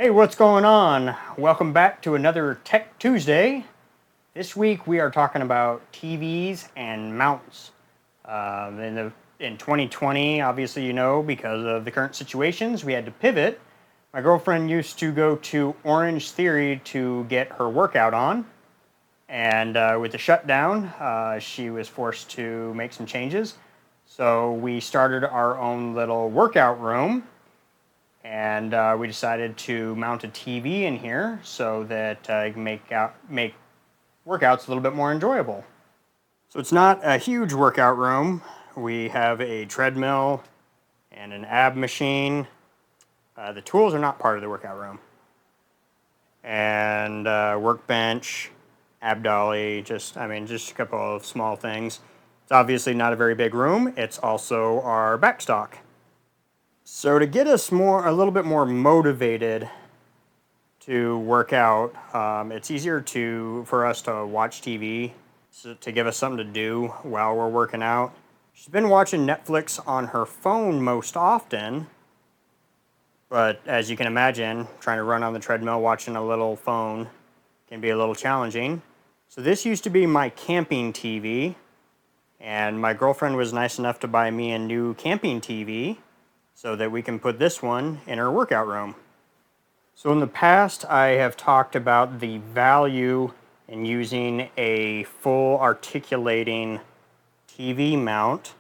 Hey, what's going on? Welcome back to another Tech Tuesday. This week we are talking about TVs and mounts. In 2020, obviously, because of the current situations, we had to pivot. My girlfriend used to go to Orange Theory to get her workout on, and with the shutdown, she was forced to make some changes. So we started our own little workout room, and we decided to mount a TV in here so that I can make workouts a little bit more enjoyable. So it's not a huge workout room. We have a treadmill and an ab machine. The tools are not part of the workout room. And workbench, ab dolly, just a couple of small things. It's obviously not a very big room. It's also our backstock. So to get us a little bit more motivated to work out, it's easier for us to watch TV, to give us something to do while we're working out. She's been watching Netflix on her phone most often, but as you can imagine, trying to run on the treadmill watching a little phone can be a little challenging. So this used to be my camping TV, and my girlfriend was nice enough to buy me a new camping TV so that we can put this one in our workout room. So in the past, I have talked about the value in using a full articulating TV mount.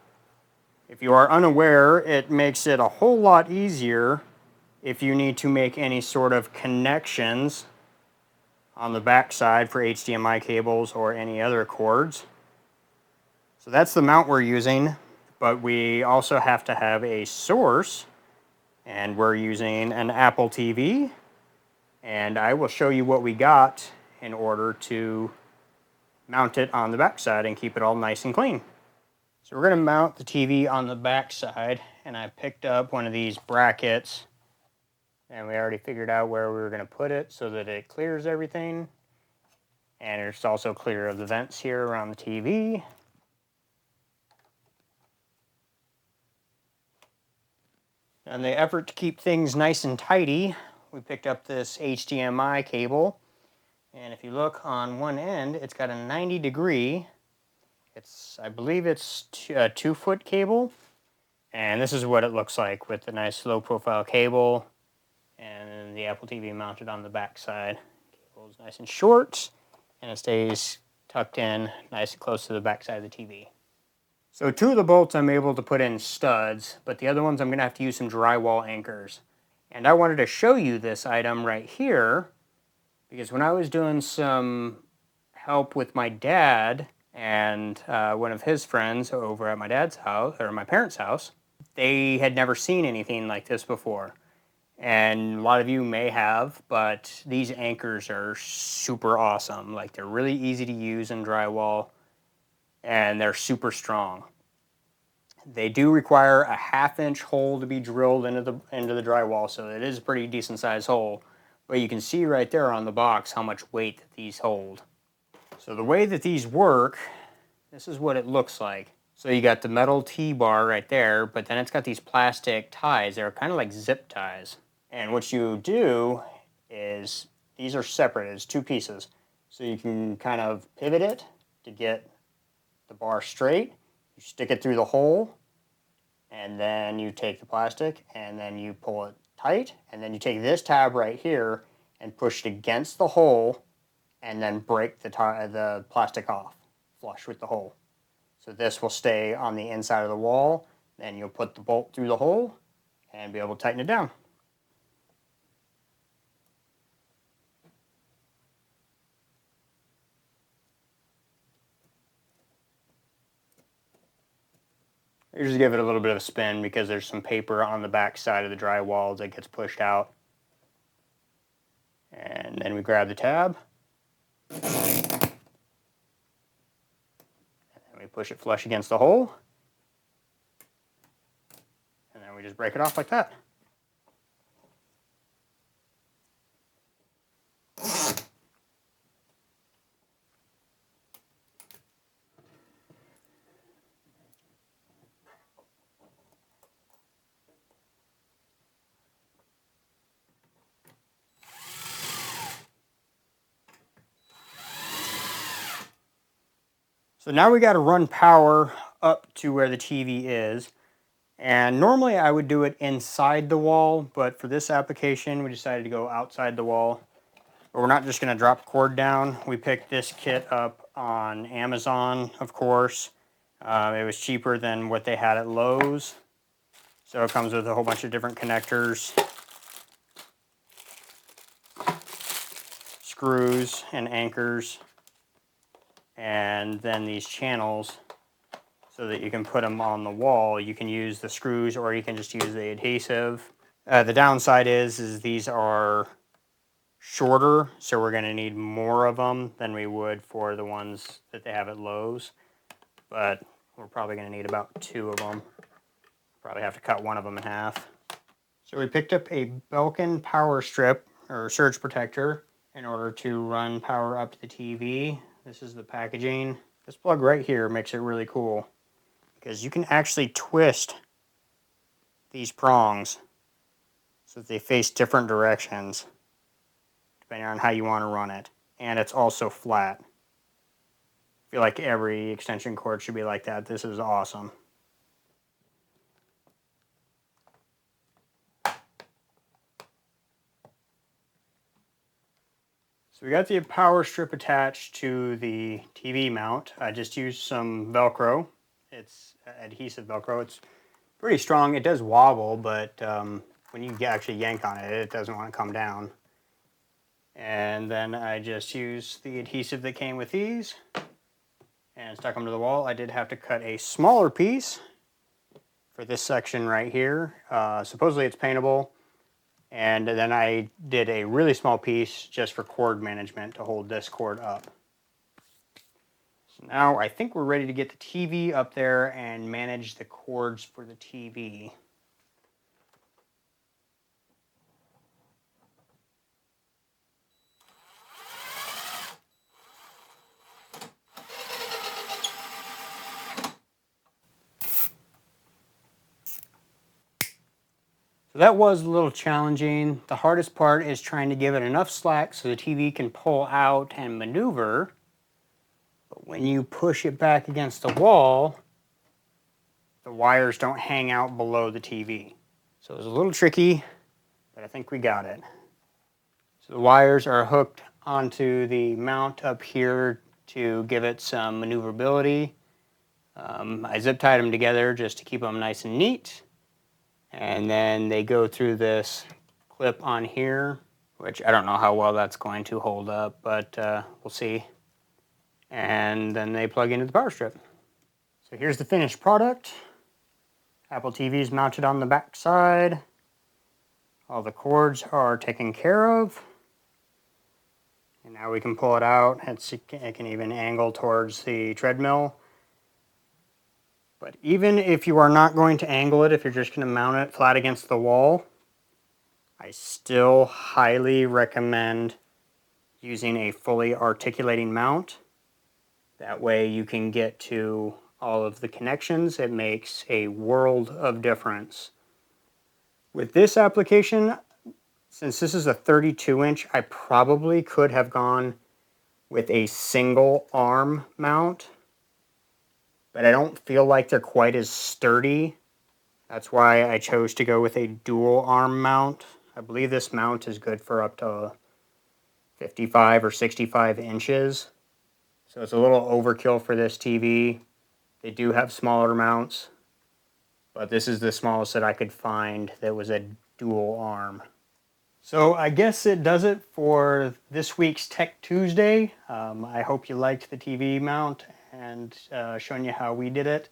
If you are unaware, it makes it a whole lot easier if you need to make any sort of connections on the back side for HDMI cables or any other cords. So that's the mount we're using, but we also have to have a source, and we're using an Apple TV. And I will show you what we got in order to mount it on the backside and keep it all nice and clean. So we're going to mount the TV on the backside, and I picked up one of these brackets, and we already figured out where we were going to put it so that it clears everything. And it's also clear of the vents here around the TV. In the effort to keep things nice and tidy, we picked up this HDMI cable. And if you look on one end, it's got a 90-degree. I believe it's a 2-foot cable. And this is what it looks like with the nice low-profile cable and the Apple TV mounted on the back side. Cable is nice and short, and it stays tucked in nice and close to the back side of the TV. So 2 of the bolts I'm able to put in studs, but the other ones I'm going to have to use some drywall anchors. And I wanted to show you this item right here, because when I was doing some help with my dad and one of his friends over at my dad's house, or my parents' house, they had never seen anything like this before. And a lot of you may have, but these anchors are super awesome. Like, they're really easy to use in drywall, and they're super strong. They do require a 1/2-inch hole to be drilled into the drywall, so it is a pretty decent sized hole. But you can see right there on the box how much weight that these hold. So the way that these work, this is what it looks like. So you got the metal T-bar right there, but then it's got these plastic ties. They're kind of like zip ties. And what you do is, these are separate. It's 2 pieces. So you can kind of pivot it to get the bar straight. You stick it through the hole, and then you take the plastic, and then you pull it tight, and then you take this tab right here and push it against the hole, and then break the plastic off, flush with the hole. So this will stay on the inside of the wall, then you'll put the bolt through the hole and be able to tighten it down. I usually give it a little bit of a spin because there's some paper on the back side of the drywall that gets pushed out. And then we grab the tab, and we push it flush against the hole, and then we just break it off like that. So now we got to run power up to where the TV is. And normally I would do it inside the wall, but for this application we decided to go outside the wall. But we're not just going to drop cord down. We picked this kit up on Amazon, of course. It was cheaper than what they had at Lowe's. So it comes with a whole bunch of different connectors, screws and anchors, and then these channels so that you can put them on the wall. You can use the screws or you can just use the adhesive. The downside is these are shorter, so we're going to need more of them than we would for the ones that they have at Lowe's. But we're probably going to need about 2 of them. Probably have to cut one of them in half. So we picked up a Belkin power strip or surge protector in order to run power up to the TV. This is the packaging. This plug right here makes it really cool because you can actually twist these prongs so that they face different directions depending on how you want to run it. And it's also flat. I feel like every extension cord should be like that. This is awesome. So we got the power strip attached to the TV mount. I just used some Velcro. It's adhesive Velcro. It's pretty strong. It does wobble, but when you actually yank on it, it doesn't want to come down. And then I just used the adhesive that came with these and stuck them to the wall. I did have to cut a smaller piece for this section right here. Supposedly it's paintable. And then I did a really small piece just for cord management to hold this cord up. So now I think we're ready to get the TV up there and manage the cords for the TV. So that was a little challenging. The hardest part is trying to give it enough slack so the TV can pull out and maneuver. But when you push it back against the wall, the wires don't hang out below the TV. So it was a little tricky, but I think we got it. So the wires are hooked onto the mount up here to give it some maneuverability. I zip tied them together just to keep them nice and neat. And then they go through this clip on here, which I don't know how well that's going to hold up, but we'll see. And then they plug into the power strip. So here's the finished product. Apple TV is mounted on the back side. All the cords are taken care of. And now we can pull it out. It can even angle towards the treadmill. But even if you are not going to angle it, if you're just going to mount it flat against the wall, I still highly recommend using a fully articulating mount. That way you can get to all of the connections. It makes a world of difference. With this application, since this is a 32-inch, I probably could have gone with a single arm mount, but I don't feel like they're quite as sturdy. That's why I chose to go with a dual arm mount. I believe this mount is good for up to 55 or 65 inches. So it's a little overkill for this TV. They do have smaller mounts, but this is the smallest that I could find that was a dual arm. So I guess it does it for this week's Tech Tuesday. I hope you liked the TV mount and showing you how we did it.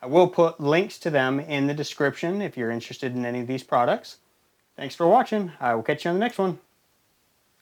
I will put links to them in the description if you're interested in any of these products. Thanks for watching. I will catch you on the next one.